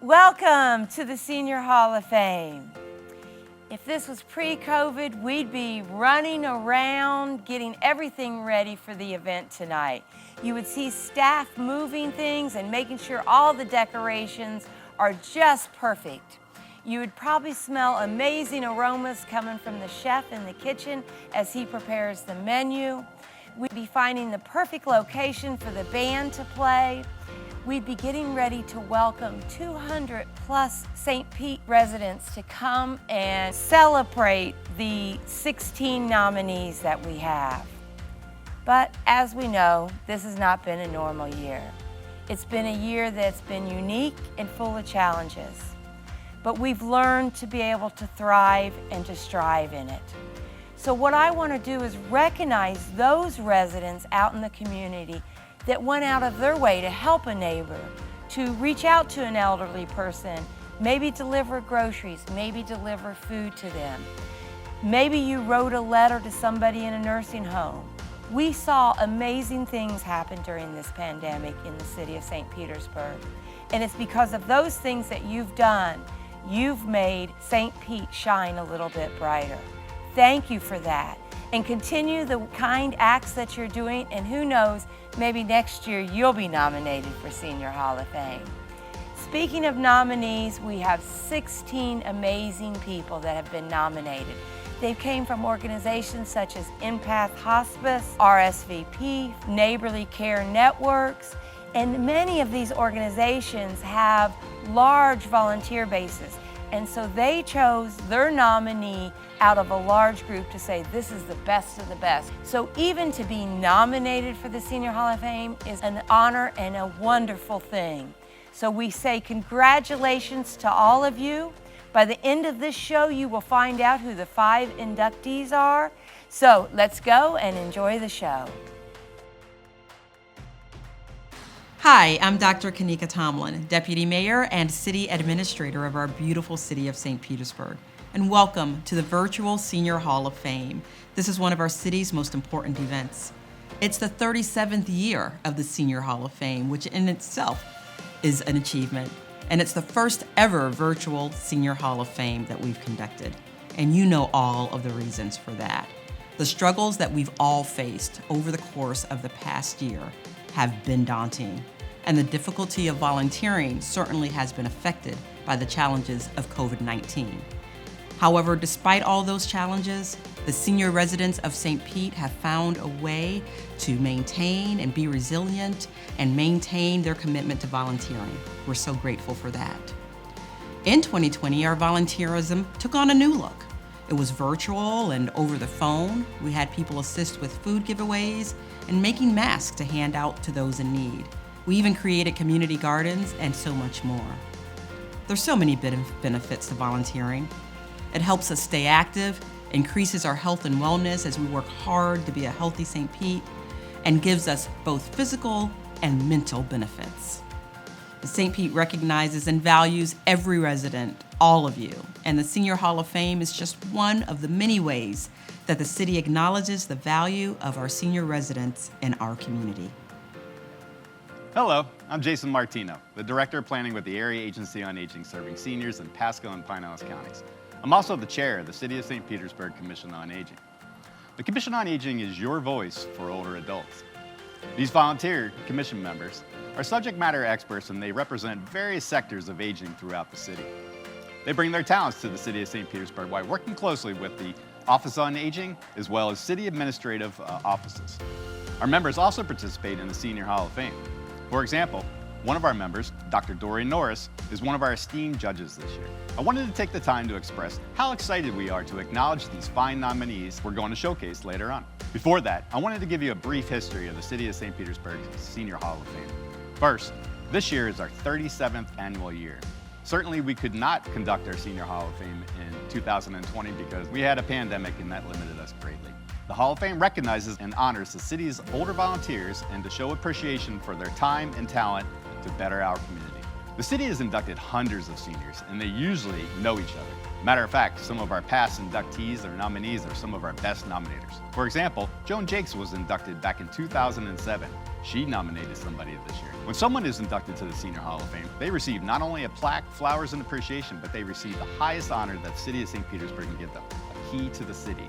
Welcome to the Senior Hall of Fame. If this was pre-COVID, we'd be running around getting everything ready for the event tonight. You would see staff moving things and making sure all the decorations are just perfect. You would probably smell amazing aromas coming from the chef in the kitchen as he prepares the menu. We'd be finding the perfect location for the band to play. We'd be getting ready to welcome 200 plus St. Pete residents to come and celebrate the 16 nominees that we have. But as we know, this has not been a normal year. It's been a year that's been unique and full of challenges. But we've learned to be able to thrive and to strive in it. So what I want to do is recognize those residents out in the community that went out of their way to help a neighbor, to reach out to an elderly person, maybe deliver groceries, maybe deliver food to them. Maybe you wrote a letter to somebody in a nursing home. We saw amazing things happen during this pandemic in the city of St. Petersburg. And it's because of those things that you've done, you've made St. Pete shine a little bit brighter. Thank you for that. And continue the kind acts that you're doing, and who knows, maybe next year you'll be nominated for Senior Hall of Fame. Speaking of nominees, we have 16 amazing people that have been nominated. They came from organizations such as Empath Hospice, RSVP, Neighborly Care Networks, and many of these organizations have large volunteer bases. And so they chose their nominee out of a large group to say, this is the best of the best. So even to be nominated for the Senior Hall of Fame is an honor and a wonderful thing. So we say congratulations to all of you. By the end of this show, you will find out who the 5 inductees are. So let's go and enjoy the show. Hi, I'm Dr. Kanika Tomlin, Deputy Mayor and City Administrator of our beautiful city of St. Petersburg, and welcome to the virtual Senior Hall of Fame. This is one of our city's most important events. It's the 37th year of the Senior Hall of Fame, which in itself is an achievement, and it's the first ever virtual Senior Hall of Fame that we've conducted, and you know all of the reasons for that. The struggles that we've all faced over the course of the past year have been daunting, and the difficulty of volunteering certainly has been affected by the challenges of COVID-19. However, despite all those challenges, the senior residents of St. Pete have found a way to maintain and be resilient and maintain their commitment to volunteering. We're so grateful for that. In 2020, our volunteerism took on a new look. It was virtual and over the phone. We had people assist with food giveaways and making masks to hand out to those in need. We even created community gardens and so much more. There's so many benefits to volunteering. It helps us stay active, increases our health and wellness as we work hard to be a healthy St. Pete, and gives us both physical and mental benefits. The St. Pete recognizes and values every resident, all of you, and the Senior Hall of Fame is just one of the many ways that the city acknowledges the value of our senior residents in our community. Hello, I'm Jason Martino, the Director of Planning with the Area Agency on Aging, serving seniors in Pasco and Pinellas counties. I'm also the chair of the City of St. Petersburg Commission on Aging. The Commission on Aging is your voice for older adults. These volunteer commission members are subject matter experts, and they represent various sectors of aging throughout the city. They bring their talents to the City of St. Petersburg while working closely with the Office on Aging as well as city administrative offices. Our members also participate in the Senior Hall of Fame. For example, one of our members, Dr. Doreen Norris, is one of our esteemed judges this year. I wanted to take the time to express how excited we are to acknowledge these fine nominees we're going to showcase later on. Before that, I wanted to give you a brief history of the City of St. Petersburg's Senior Hall of Fame. First, this year is our 37th annual year. Certainly, we could not conduct our Senior Hall of Fame in 2020 because we had a pandemic and that limited us greatly. The Hall of Fame recognizes and honors the city's older volunteers and to show appreciation for their time and talent to better our community. The city has inducted hundreds of seniors, and they usually know each other. Matter of fact, some of our past inductees or nominees are some of our best nominators. For example, Joan Jakes was inducted back in 2007. She nominated somebody this year. When someone is inducted to the Senior Hall of Fame, they receive not only a plaque, flowers, and appreciation, but they receive the highest honor that the City of St. Petersburg can give them, a key to the city.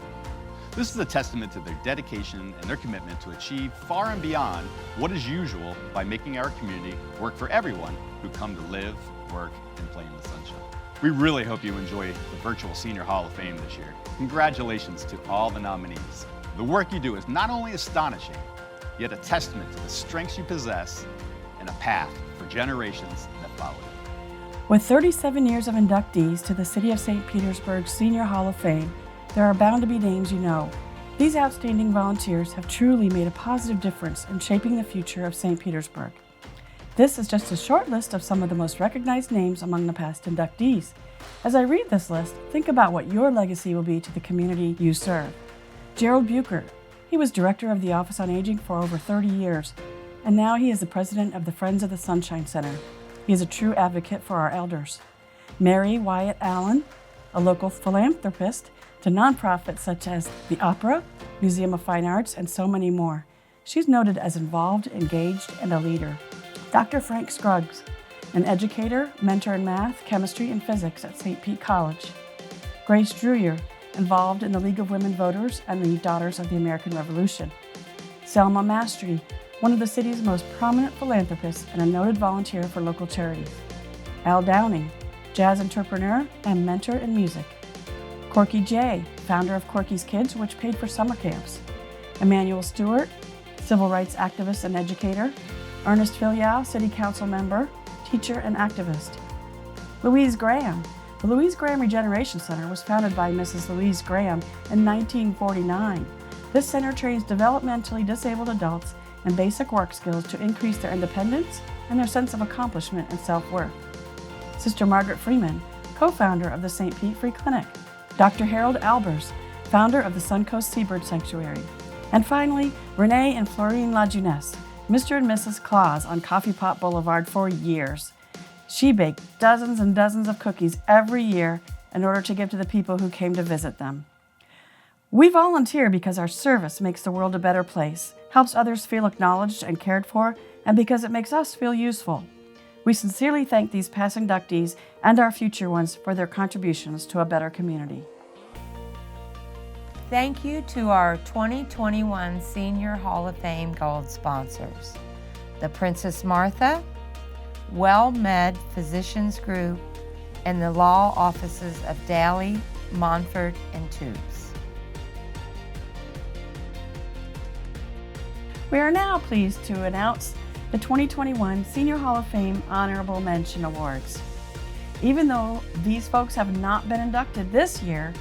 This is a testament to their dedication and their commitment to achieve far and beyond what is usual by making our community work for everyone who come to live, work, and play in the sunshine. We really hope you enjoy the virtual Senior Hall of Fame this year. Congratulations to all the nominees. The work you do is not only astonishing, yet a testament to the strengths you possess and a path for generations that follow you. With 37 years of inductees to the City of St. Petersburg Senior Hall of Fame, there are bound to be names you know. These outstanding volunteers have truly made a positive difference in shaping the future of St. Petersburg. This is just a short list of some of the most recognized names among the past inductees. As I read this list, think about what your legacy will be to the community you serve. Gerald Bucher. He was director of the Office on Aging for over 30 years, and now he is the president of the Friends of the Sunshine Center. He is a true advocate for our elders. Mary Wyatt Allen, a local philanthropist to nonprofits such as the Opera, Museum of Fine Arts, and so many more. She's noted as involved, engaged, and a leader. Dr. Frank Scruggs, an educator, mentor in math, chemistry, and physics at St. Pete College. Grace Druyer, involved in the League of Women Voters and the Daughters of the American Revolution. Selma Mastry, one of the city's most prominent philanthropists and a noted volunteer for local charities. Al Downing, jazz entrepreneur and mentor in music. Corky J., founder of Corky's Kids, which paid for summer camps. Emmanuel Stewart, civil rights activist and educator. Ernest Filial, city council member, teacher, and activist. Louise Graham. The Louise Graham Regeneration Center was founded by Mrs. Louise Graham in 1949. This center trains developmentally disabled adults in basic work skills to increase their independence and their sense of accomplishment and self-worth. Sister Margaret Freeman, co-founder of the St. Pete Free Clinic. Dr. Harold Albers, founder of the Suncoast Seabird Sanctuary. And finally, Renee and Florine LaJeunesse, Mr. and Mrs. Claus on Coffee Pot Boulevard for years. She baked dozens and dozens of cookies every year in order to give to the people who came to visit them. We volunteer because our service makes the world a better place, helps others feel acknowledged and cared for, and because it makes us feel useful. We sincerely thank these past inductees and our future ones for their contributions to a better community. Thank you to our 2021 Senior Hall of Fame Gold sponsors, the Princess Martha, WellMed Physicians Group, and the law offices of Daly, MONTFORT, and TOUPS. We are now pleased to announce the 2021 Senior Hall of Fame Honorable Mention Awards. Even though these folks have not been inducted this year,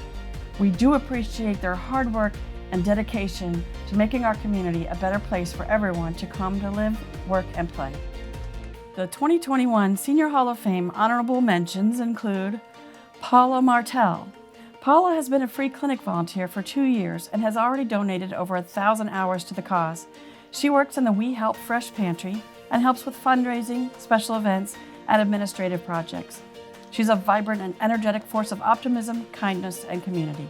we do appreciate their hard work and dedication to making our community a better place for everyone to come to live, work, and play. The 2021 Senior Hall of Fame honorable mentions include Paula Martell. Paula has been a free clinic volunteer for 2 years and has already donated over 1,000 hours to the cause. She works in the We Help Fresh Pantry and helps with fundraising, special events, and administrative projects. She's a vibrant and energetic force of optimism, kindness, and community.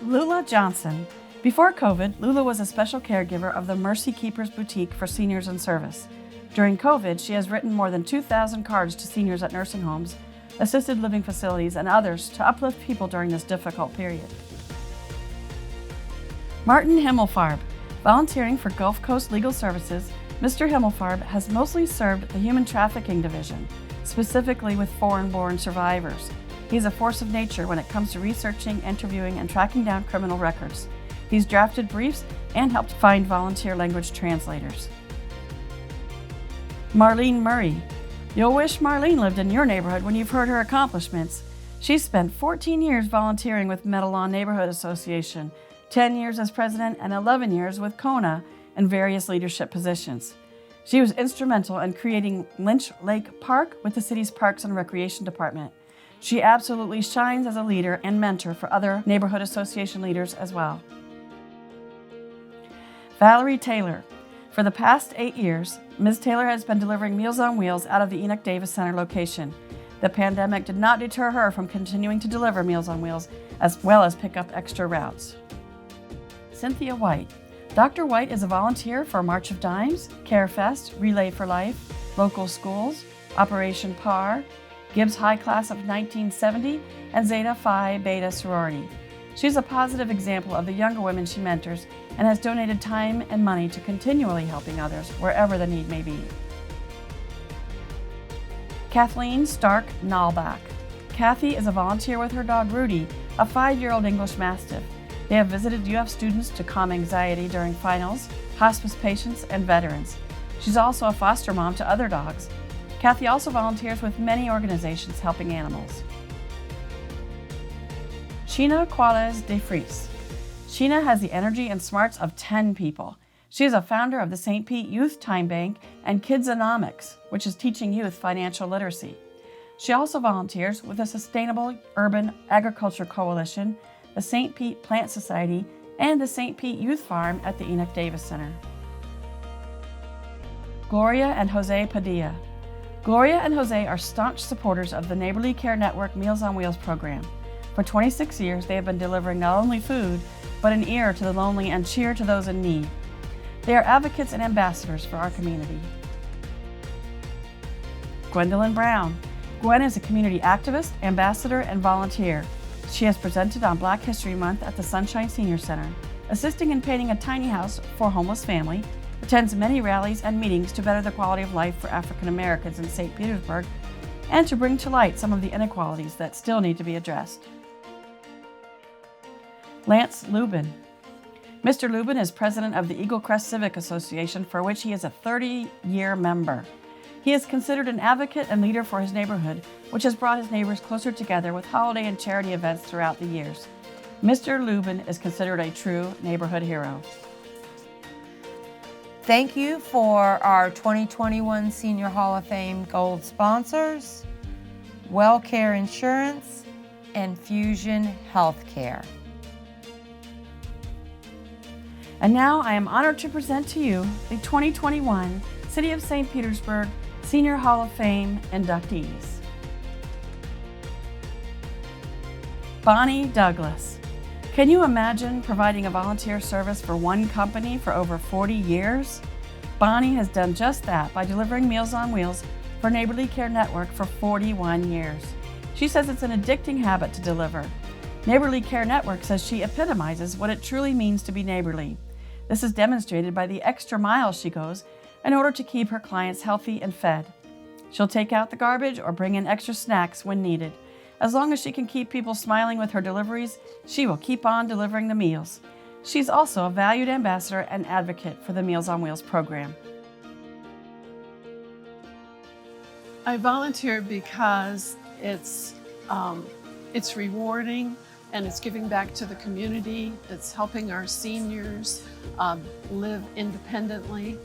Lula Johnson. Before COVID, Lula was a special caregiver of the Mercy Keepers Boutique for seniors in service. During COVID, she has written more than 2,000 cards to seniors at nursing homes, assisted living facilities, and others to uplift people during this difficult period. Martin Himmelfarb. Volunteering for Gulf Coast Legal Services, Mr. Himmelfarb has mostly served the Human Trafficking Division, specifically with foreign-born survivors. He's a force of nature when it comes to researching, interviewing, and tracking down criminal records. He's drafted briefs and helped find volunteer language translators. Marlene Murray. You'll wish Marlene lived in your neighborhood when you've heard her accomplishments. She's spent 14 years volunteering with Meadowlawn Neighborhood Association, 10 years as president, and 11 years with Kona in various leadership positions. She was instrumental in creating Lynch Lake Park with the city's Parks and Recreation Department. She absolutely shines as a leader and mentor for other neighborhood association leaders as well. Valerie Taylor. For the past 8 years, Ms. Taylor has been delivering Meals on Wheels out of the Enoch Davis Center location. The pandemic did not deter her from continuing to deliver Meals on Wheels as well as pick up extra routes. Cynthia White. Dr. White is a volunteer for March of Dimes, CareFest, Relay for Life, local schools, Operation PAR, Gibbs High Class of 1970, and Zeta Phi Beta sorority. She's a positive example of the younger women she mentors and has donated time and money to continually helping others wherever the need may be. Kathleen Stark Nalbach. Kathy is a volunteer with her dog Rudy, a 5-year-old English Mastiff. They have visited UF students to calm anxiety during finals, hospice patients, and veterans. She's also a foster mom to other dogs. Kathy also volunteers with many organizations helping animals. Sheena Quales de Vries. Sheena has the energy and smarts of 10 people. She is a founder of the St. Pete Youth Time Bank and Kidsonomics, which is teaching youth financial literacy. She also volunteers with the Sustainable Urban Agriculture Coalition, the St. Pete Plant Society, and the St. Pete Youth Farm at the Enoch Davis Center. Gloria and Jose Padilla. Gloria and Jose are staunch supporters of the Neighborly Care Network Meals on Wheels program. For 26 years, they have been delivering not only food, but an ear to the lonely and cheer to those in need. They are advocates and ambassadors for our community. Gwendolyn Brown. Gwen is a community activist, ambassador, and volunteer. She has presented on Black History Month at the Sunshine Senior Center, assisting in painting a tiny house for a homeless family, attends many rallies and meetings to better the quality of life for African Americans in St. Petersburg, and to bring to light some of the inequalities that still need to be addressed. Lance Lubin. Mr. Lubin is president of the Eagle Crest Civic Association, for which he is a 30-year member. He is considered an advocate and leader for his neighborhood, which has brought his neighbors closer together with holiday and charity events throughout the years. Mr. Lubin is considered a true neighborhood hero. Thank you for our 2021 Senior Hall of Fame Gold sponsors, WellCare Insurance and Fusion Healthcare. And now I am honored to present to you the 2021 City of St. Petersburg Senior Hall of Fame inductees. Bonnie Douglas. Can you imagine providing a volunteer service for one company for over 40 years? Bonnie has done just that by delivering Meals on Wheels for Neighborly Care Network for 41 years. She says it's an addicting habit to deliver. Neighborly Care Network says she epitomizes what it truly means to be neighborly. This is demonstrated by the extra miles she goes in order to keep her clients healthy and fed. She'll take out the garbage or bring in extra snacks when needed. As long as she can keep people smiling with her deliveries, she will keep on delivering the meals. She's also a valued ambassador and advocate for the Meals on Wheels program. I volunteer because it's rewarding and it's giving back to the community. It's helping our seniors live independently,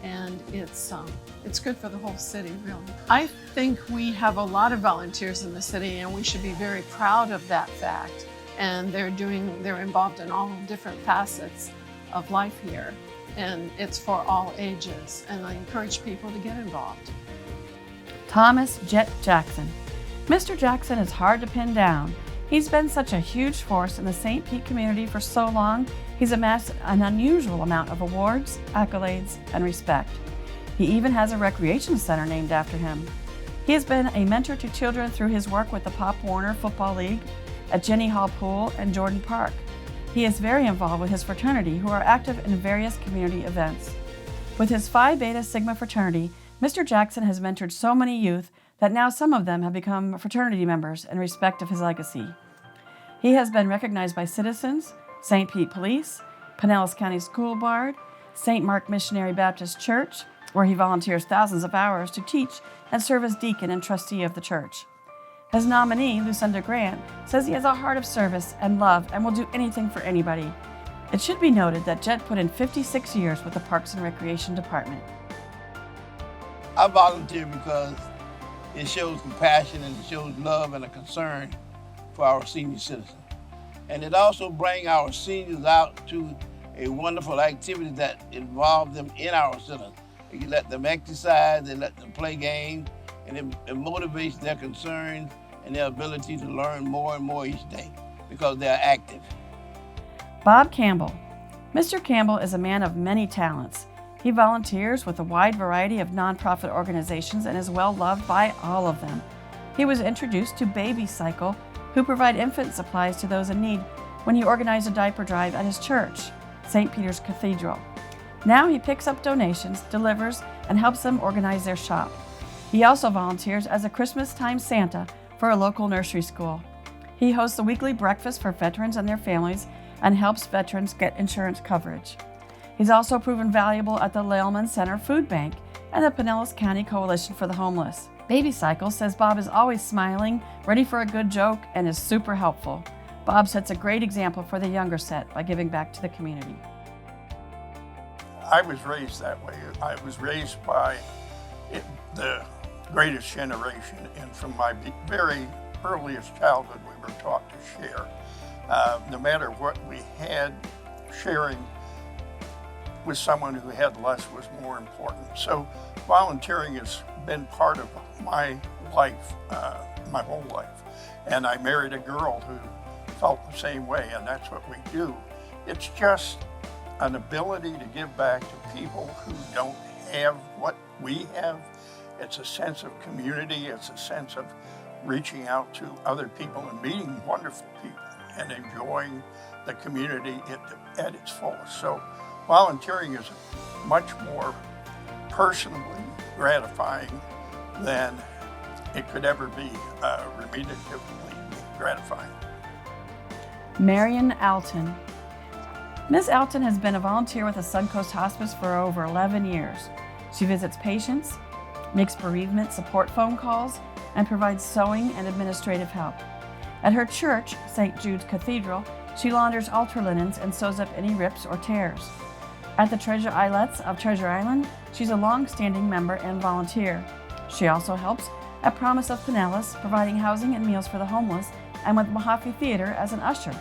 and it's good for the whole city, really. I think we have a lot of volunteers in the city, and we should be very proud of that fact. And they're involved in all different facets of life here, and it's for all ages. And I encourage people to get involved. Thomas Jet Jackson. Mr. Jackson is hard to pin down. He's been such a huge force in the St. Pete community for so long, he's amassed an unusual amount of awards, accolades, and respect. He even has a recreation center named after him. He has been a mentor to children through his work with the Pop Warner Football League, at Jenny Hall Pool, and Jordan Park. He is very involved with his fraternity, who are active in various community events. With his Phi Beta Sigma fraternity, Mr. Jackson has mentored so many youth that now some of them have become fraternity members in respect of his legacy. He has been recognized by citizens, St. Pete Police, Pinellas County School Board, St. Mark Missionary Baptist Church, where he volunteers thousands of hours to teach and serve as deacon and trustee of the church. His nominee, Lucinda Grant, says he has a heart of service and love and will do anything for anybody. It should be noted that Jet put in 56 years with the Parks and Recreation Department. I volunteer because it shows compassion and it shows love and a concern for our senior citizens. And it also brings our seniors out to a wonderful activity that involves them in our center. You let them exercise, they let them play games, and it motivates their concerns and their ability to learn more and more each day because they're active. Bob Campbell. Mr. Campbell is a man of many talents. He volunteers with a wide variety of nonprofit organizations and is well loved by all of them. He was introduced to Baby Cycle, who provide infant supplies to those in need, when he organized a diaper drive at his church, St. Peter's Cathedral. Now he picks up donations, delivers, and helps them organize their shop. He also volunteers as a Christmas-time Santa for a local nursery school. He hosts a weekly breakfast for veterans and their families and helps veterans get insurance coverage. He's also proven valuable at the Leilman Center Food Bank and the Pinellas County Coalition for the Homeless. Baby Cycle says Bob is always smiling, ready for a good joke, and is super helpful. Bob sets a great example for the younger set by giving back to the community. I was raised that way. I was raised by the greatest generation, and from my very earliest childhood, we were taught to share. No matter what we had, sharing with someone who had less was more important. So volunteering has been part of my life, my whole life. And I married a girl who felt the same way, and that's what we do. It's just an ability to give back to people who don't have what we have. It's a sense of community. It's a sense of reaching out to other people and meeting wonderful people and enjoying the community at its fullest. So volunteering is much more personally gratifying than it could ever be remuneratively gratifying. Marion Alton. Ms. Alton has been a volunteer with the Suncoast Hospice for over 11 years. She visits patients, makes bereavement support phone calls, and provides sewing and administrative help. At her church, St. Jude's Cathedral, she launders altar linens and sews up any rips or tears. At the Treasure Islets of Treasure Island, she's a long-standing member and volunteer. She also helps at Promise of Pinellas, providing housing and meals for the homeless, and with Mahaffey Theater as an usher.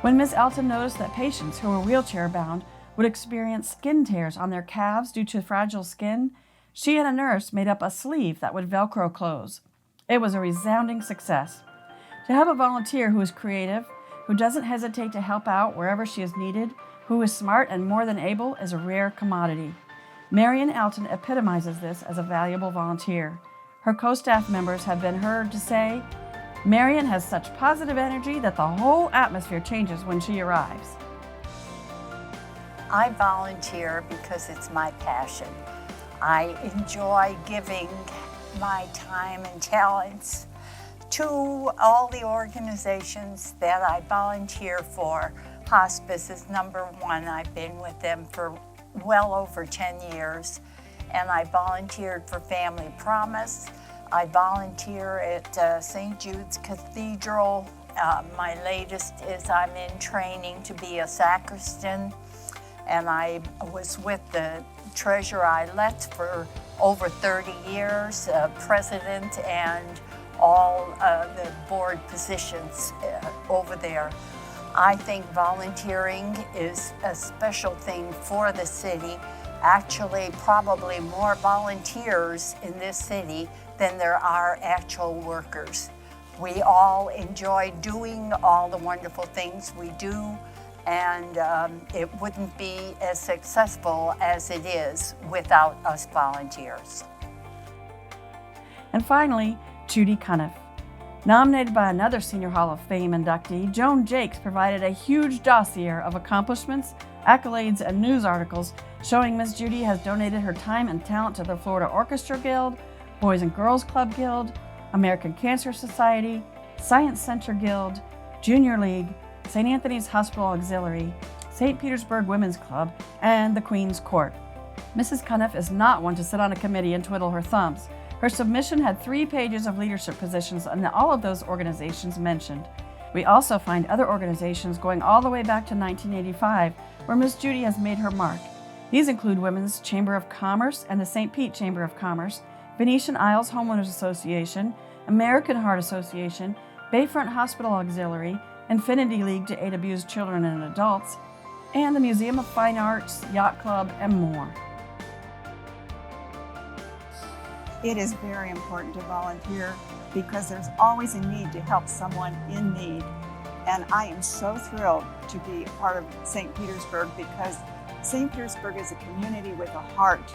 When Ms. Alton noticed that patients who were wheelchair-bound would experience skin tears on their calves due to fragile skin, she and a nurse made up a sleeve that would Velcro close. It was a resounding success. To have a volunteer who is creative, who doesn't hesitate to help out wherever she is needed, who is smart and more than able, is a rare commodity. Marion Alton epitomizes this as a valuable volunteer. Her co-staff members have been heard to say, "Marion has such positive energy that the whole atmosphere changes when she arrives." I volunteer because it's my passion. I enjoy giving my time and talents to all the organizations that I volunteer for. Hospice is number one. I've been with them for well over 10 years, and I volunteered for Family Promise. I volunteer at St. Jude's Cathedral. My latest is I'm in training to be a sacristan, and I was with the Treasure Islets for over 30 years, president and all the board positions over there. I think volunteering is a special thing for the city. Actually, probably more volunteers in this city than there are actual workers. We all enjoy doing all the wonderful things we do, and it wouldn't be as successful as it is without us volunteers. And finally, Judy Cuniff. Nominated by another Senior Hall of Fame inductee, Joan Jakes provided a huge dossier of accomplishments, accolades, and news articles showing Miss Judy has donated her time and talent to the Florida Orchestra Guild, Boys and Girls Club Guild, American Cancer Society, Science Center Guild, Junior League, St. Anthony's Hospital Auxiliary, St. Petersburg Women's Club, and the Queen's Court. Mrs. Cuniff is not one to sit on a committee and twiddle her thumbs. Her submission had 3 pages of leadership positions in all of those organizations mentioned. We also find other organizations going all the way back to 1985 where Ms. Judy has made her mark. These include Women's Chamber of Commerce and the St. Pete Chamber of Commerce, Venetian Isles Homeowners Association, American Heart Association, Bayfront Hospital Auxiliary, Infinity League to aid abused children and adults, and the Museum of Fine Arts, Yacht Club, and more. It is very important to volunteer because there's always a need to help someone in need. And I am so thrilled to be a part of St. Petersburg because St. Petersburg is a community with a heart.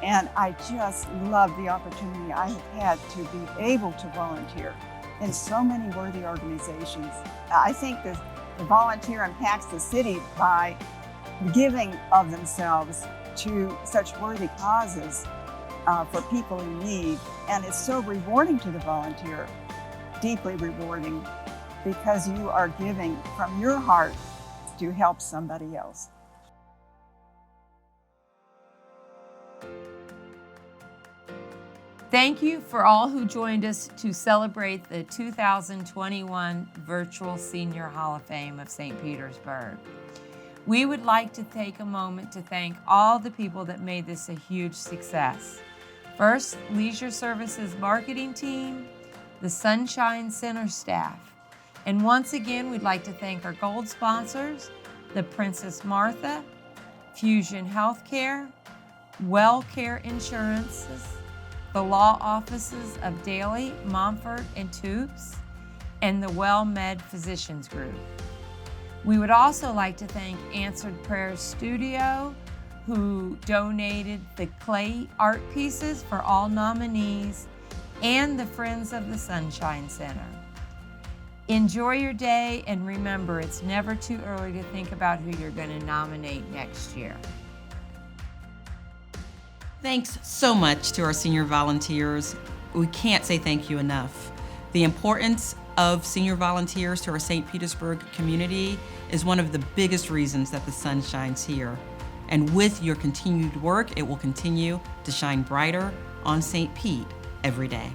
And I just love the opportunity I have had to be able to volunteer in so many worthy organizations. I think the volunteer impacts the city by giving of themselves to such worthy causes for people in need. And it's so rewarding to the volunteer, deeply rewarding, because you are giving from your heart to help somebody else. Thank you for all who joined us to celebrate the 2021 Virtual Senior Hall of Fame of St. Petersburg. We would like to take a moment to thank all the people that made this a huge success. First, Leisure Services marketing team, the Sunshine Center staff. And once again, we'd like to thank our gold sponsors, the Princess Martha, Fusion Healthcare, WellCare Insurances, the law offices of Daly, MONTFORT, and TOUPS, and the WellMed Physicians Group. We would also like to thank Answered Prayers Studio, who donated the clay art pieces for all nominees, and the Friends of the Sunshine Center. Enjoy your day, and remember, it's never too early to think about who you're going to nominate next year. Thanks so much to our senior volunteers. We can't say thank you enough. The importance of senior volunteers to our St. Petersburg community is one of the biggest reasons that the sun shines here. And with your continued work, it will continue to shine brighter on St. Pete every day.